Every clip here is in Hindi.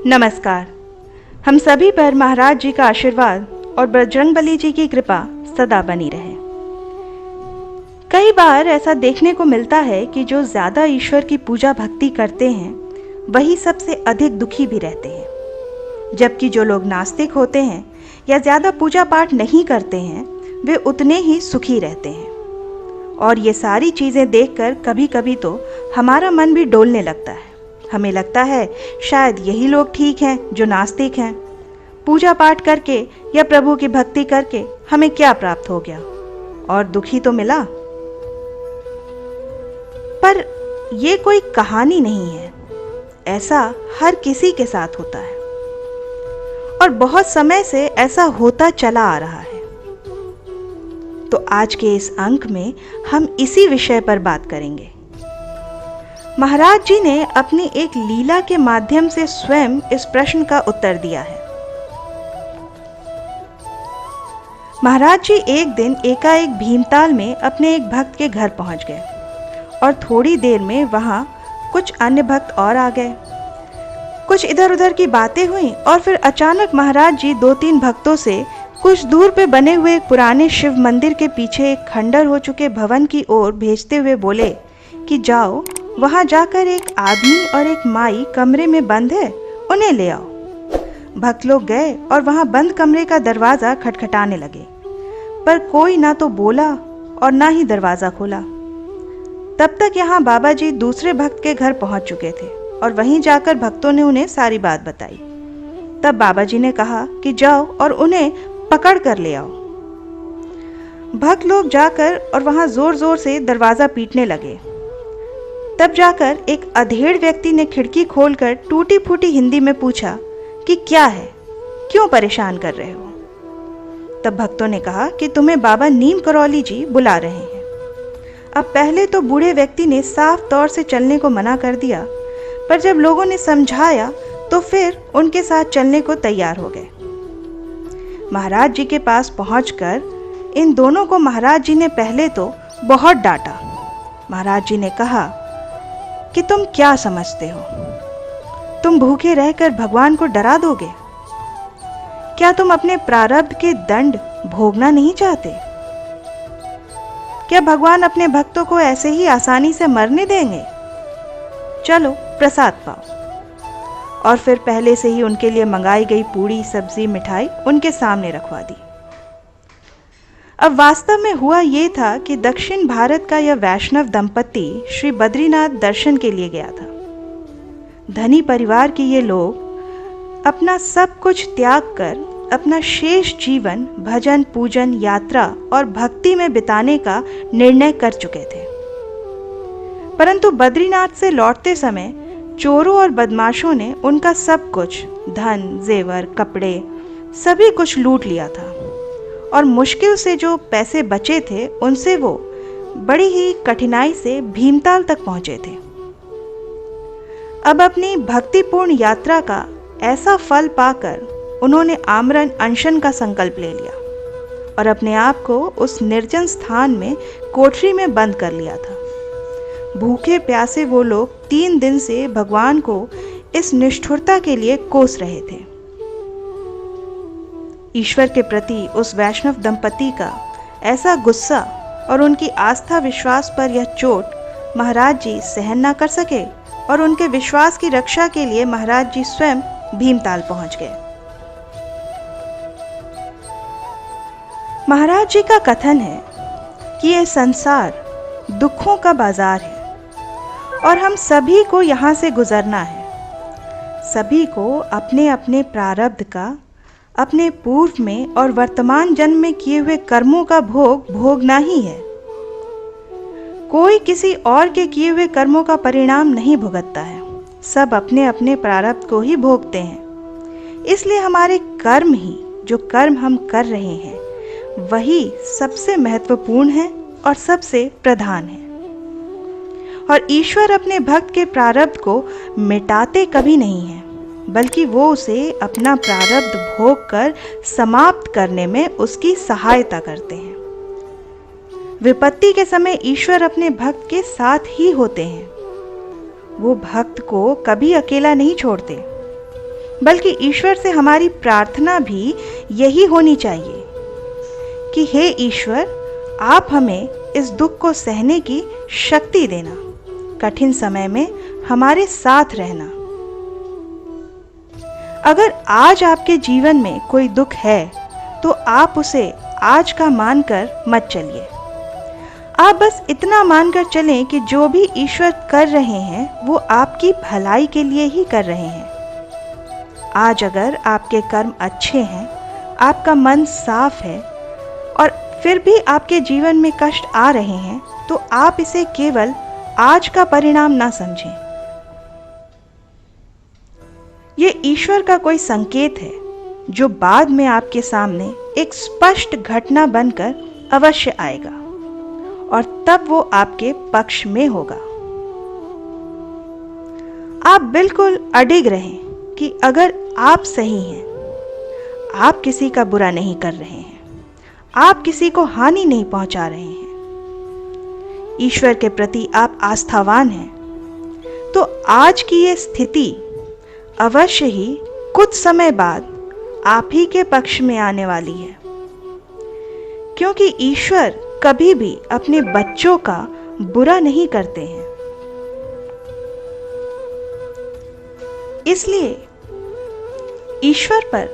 नमस्कार। हम सभी पर महाराज जी का आशीर्वाद और बजरंगबली जी की कृपा सदा बनी रहे। कई बार ऐसा देखने को मिलता है कि जो ज़्यादा ईश्वर की पूजा भक्ति करते हैं वही सबसे अधिक दुखी भी रहते हैं, जबकि जो लोग नास्तिक होते हैं या ज़्यादा पूजा पाठ नहीं करते हैं वे उतने ही सुखी रहते हैं। और ये सारी चीज़ें देखकर कभी कभी तो हमारा मन भी डोलने लगता है। हमें लगता है शायद यही लोग ठीक हैं जो नास्तिक हैं। पूजा पाठ करके या प्रभु की भक्ति करके हमें क्या प्राप्त हो गया, और दुखी तो मिला। पर ये कोई कहानी नहीं है, ऐसा हर किसी के साथ होता है और बहुत समय से ऐसा होता चला आ रहा है। तो आज के इस अंक में हम इसी विषय पर बात करेंगे। महाराज जी ने अपनी एक लीला के माध्यम से स्वयं इस प्रश्न का उत्तर दिया है। महाराज जी एक दिन एकाएक भीमताल में अपने एक भक्त के घर पहुंच गए और थोड़ी देर में वहां कुछ अन्य भक्त और आ गए। कुछ इधर उधर की बातें हुई और फिर अचानक महाराज जी 2-3 भक्तों से कुछ दूर पे बने हुए एक पुराने शिव मंदिर के पीछे एक खंडर हो चुके भवन की ओर भेजते हुए बोले कि जाओ, वहां जाकर एक आदमी और एक माई कमरे में बंद है, उन्हें ले आओ। भक्त लोग गए और वहां बंद कमरे का दरवाजा खटखटाने लगे, पर कोई ना तो बोला और ना ही दरवाजा खोला। तब तक यहाँ बाबा जी दूसरे भक्त के घर पहुंच चुके थे और वहीं जाकर भक्तों ने उन्हें सारी बात बताई। तब बाबा जी ने कहा कि जाओ और उन्हें पकड़ कर ले आओ। भक्त लोग जाकर और वहां जोर जोर से दरवाजा पीटने लगे। तब जाकर एक अधेड़ व्यक्ति ने खिड़की खोलकर टूटी फूटी हिंदी में पूछा कि क्या है, क्यों परेशान कर रहे हो। तब भक्तों ने कहा कि तुम्हें बाबा नीम करौली जी बुला रहे हैं। अब पहले तो बूढ़े व्यक्ति ने साफ तौर से चलने को मना कर दिया, पर जब लोगों ने समझाया तो फिर उनके साथ चलने को तैयार हो गए। महाराज जी के पास पहुंचकर इन दोनों को महाराज जी ने पहले तो बहुत डांटा। महाराज जी ने कहा कि तुम क्या समझते हो? तुम भूखे रहकर भगवान को डरा दोगे? क्या तुम अपने प्रारब्ध के दंड भोगना नहीं चाहते? क्या भगवान अपने भक्तों को ऐसे ही आसानी से मरने देंगे? चलो प्रसाद पाओ। और फिर पहले से ही उनके लिए मंगाई गई पूड़ी सब्जी मिठाई उनके सामने रखवा दी। अब वास्तव में हुआ ये था कि दक्षिण भारत का यह वैष्णव दंपति श्री बद्रीनाथ दर्शन के लिए गया था। धनी परिवार के ये लोग अपना सब कुछ त्याग कर अपना शेष जीवन भजन पूजन यात्रा और भक्ति में बिताने का निर्णय कर चुके थे। परंतु बद्रीनाथ से लौटते समय चोरों और बदमाशों ने उनका सब कुछ, धन जेवर कपड़े सभी कुछ लूट लिया था और मुश्किल से जो पैसे बचे थे उनसे वो बड़ी ही कठिनाई से भीमताल तक पहुंचे थे। अब अपनी भक्तिपूर्ण यात्रा का ऐसा फल पाकर उन्होंने आमरण अनशन का संकल्प ले लिया और अपने आप को उस निर्जन स्थान में कोठरी में बंद कर लिया था। भूखे प्यासे वो लोग 3 दिन से भगवान को इस निष्ठुरता के लिए कोस रहे थे। ईश्वर के प्रति उस वैष्णव दंपति का ऐसा गुस्सा और उनकी आस्था विश्वास पर यह चोट महाराज जी सहन ना कर सके और उनके विश्वास की रक्षा के लिए महाराज जी स्वयं भीमताल पहुंच गए। महाराज जी का कथन है कि यह संसार दुखों का बाजार है और हम सभी को यहाँ से गुजरना है। सभी को अपने अपने प्रारब्ध का, अपने पूर्व में और वर्तमान जन्म में किए हुए कर्मों का भोग भोगना ही है। कोई किसी और के किए हुए कर्मों का परिणाम नहीं भुगतता है, सब अपने अपने प्रारब्ध को ही भोगते हैं। इसलिए हमारे कर्म ही, जो कर्म हम कर रहे हैं, वही सबसे महत्वपूर्ण है और सबसे प्रधान है। और ईश्वर अपने भक्त के प्रारब्ध को मिटाते कभी नहीं है, बल्कि वो उसे अपना प्रारब्ध भोग कर समाप्त करने में उसकी सहायता करते हैं। विपत्ति के समय ईश्वर अपने भक्त के साथ ही होते हैं। वो भक्त को कभी अकेला नहीं छोड़ते। बल्कि ईश्वर से हमारी प्रार्थना भी यही होनी चाहिए कि हे ईश्वर, आप हमें इस दुख को सहने की शक्ति देना, कठिन समय में हमारे साथ रहना। अगर आज आपके जीवन में कोई दुख है तो आप उसे आज का मानकर मत चलिए। आप बस इतना मानकर चलें कि जो भी ईश्वर कर रहे हैं वो आपकी भलाई के लिए ही कर रहे हैं। आज अगर आपके कर्म अच्छे हैं, आपका मन साफ है और फिर भी आपके जीवन में कष्ट आ रहे हैं, तो आप इसे केवल आज का परिणाम ना समझें। ये ईश्वर का कोई संकेत है जो बाद में आपके सामने एक स्पष्ट घटना बनकर अवश्य आएगा और तब वो आपके पक्ष में होगा। आप बिल्कुल अडिग रहें कि अगर आप सही हैं, आप किसी का बुरा नहीं कर रहे हैं, आप किसी को हानि नहीं पहुंचा रहे हैं, ईश्वर के प्रति आप आस्थावान हैं, तो आज की ये स्थिति अवश्य ही कुछ समय बाद आप ही के पक्ष में आने वाली है, क्योंकि ईश्वर कभी भी अपने बच्चों का बुरा नहीं करते हैं। इसलिए ईश्वर पर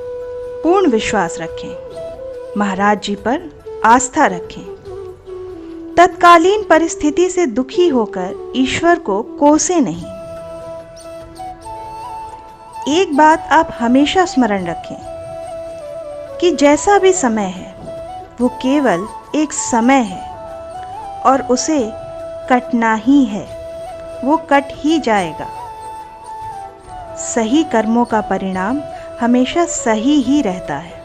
पूर्ण विश्वास रखें, महाराज जी पर आस्था रखें। तत्कालीन परिस्थिति से दुखी होकर ईश्वर को कोसे नहीं। एक बात आप हमेशा स्मरण रखें कि जैसा भी समय है वो केवल एक समय है और उसे कटना ही है, वो कट ही जाएगा। सही कर्मों का परिणाम हमेशा सही ही रहता है।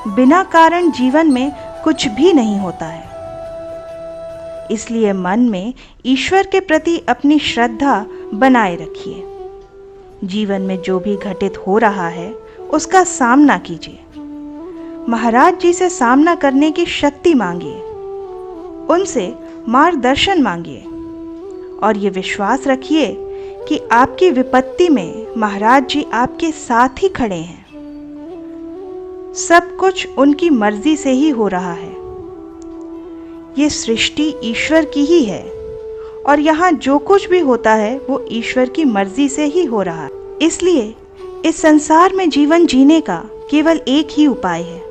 बिना कारण जीवन में कुछ भी नहीं होता है। इसलिए मन में ईश्वर के प्रति अपनी श्रद्धा बनाए रखिए। जीवन में जो भी घटित हो रहा है उसका सामना कीजिए। महाराज जी से सामना करने की शक्ति मांगिए, उनसे मार्गदर्शन मांगिए और ये विश्वास रखिए कि आपकी विपत्ति में महाराज जी आपके साथ ही खड़े हैं। सब कुछ उनकी मर्जी से ही हो रहा है। ये सृष्टि ईश्वर की ही है और यहाँ जो कुछ भी होता है वो ईश्वर की मर्जी से ही हो रहा है। इसलिए इस संसार में जीवन जीने का केवल एक ही उपाय है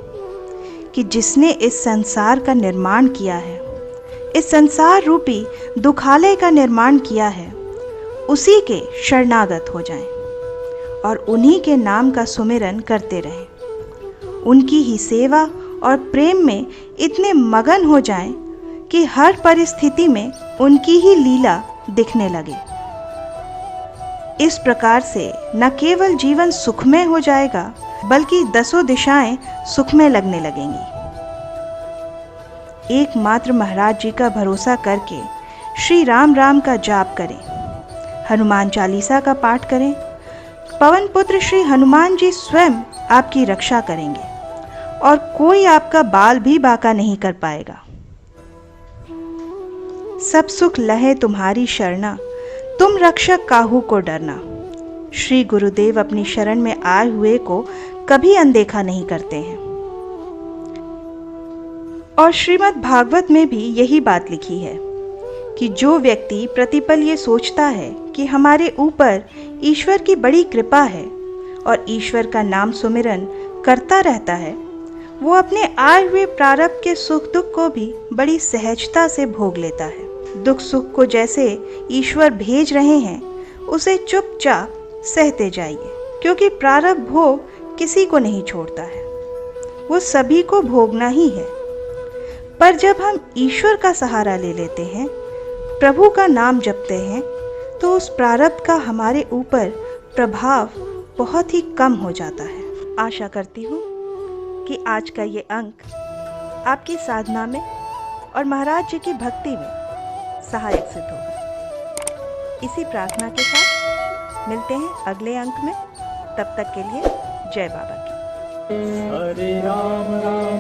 कि जिसने इस संसार का निर्माण किया है, इस संसार रूपी दुखालय का निर्माण किया है, उसी के शरणागत हो जाएं और उन्हीं के नाम का सुमिरन करते रहें। उनकी ही सेवा और प्रेम में इतने मगन हो जाएं कि हर परिस्थिति में उनकी ही लीला दिखने लगे। इस प्रकार से न केवल जीवन सुखमय हो जाएगा बल्कि दसों दिशाएं सुखमय लगने लगेंगी। एकमात्र महाराज जी का भरोसा करके श्री राम राम का जाप करें, हनुमान चालीसा का पाठ करें। पवन पुत्र श्री हनुमान जी स्वयं आपकी रक्षा करेंगे और कोई आपका बाल भी बांका नहीं कर पाएगा। सब सुख लहे तुम्हारी शरणा, तुम रक्षक काहू को डरना। श्री गुरुदेव अपनी शरण में आए हुए को कभी अनदेखा नहीं करते हैं। और श्रीमद् भागवत में भी यही बात लिखी है कि जो व्यक्ति प्रतिपल ये सोचता है कि हमारे ऊपर ईश्वर की बड़ी कृपा है और ईश्वर का नाम सुमिरन करता रहता है, वो अपने आए हुए प्रारब्ध के सुख दुख को भी बड़ी सहजता से भोग लेता है। दुख सुख को जैसे ईश्वर भेज रहे हैं उसे चुपचाप सहते जाइए, क्योंकि प्रारब्ध भोग किसी को नहीं छोड़ता है, वो सभी को भोगना ही है। पर जब हम ईश्वर का सहारा ले लेते हैं, प्रभु का नाम जपते हैं, तो उस प्रारब्ध का हमारे ऊपर प्रभाव बहुत ही कम हो जाता है। आशा करती हूँ कि आज का ये अंक आपकी साधना में और महाराज जी की भक्ति में सहायक सिद्ध होगा। इसी प्रार्थना के साथ मिलते हैं अगले अंक में। तब तक के लिए जय बाबा की। हरे राम राम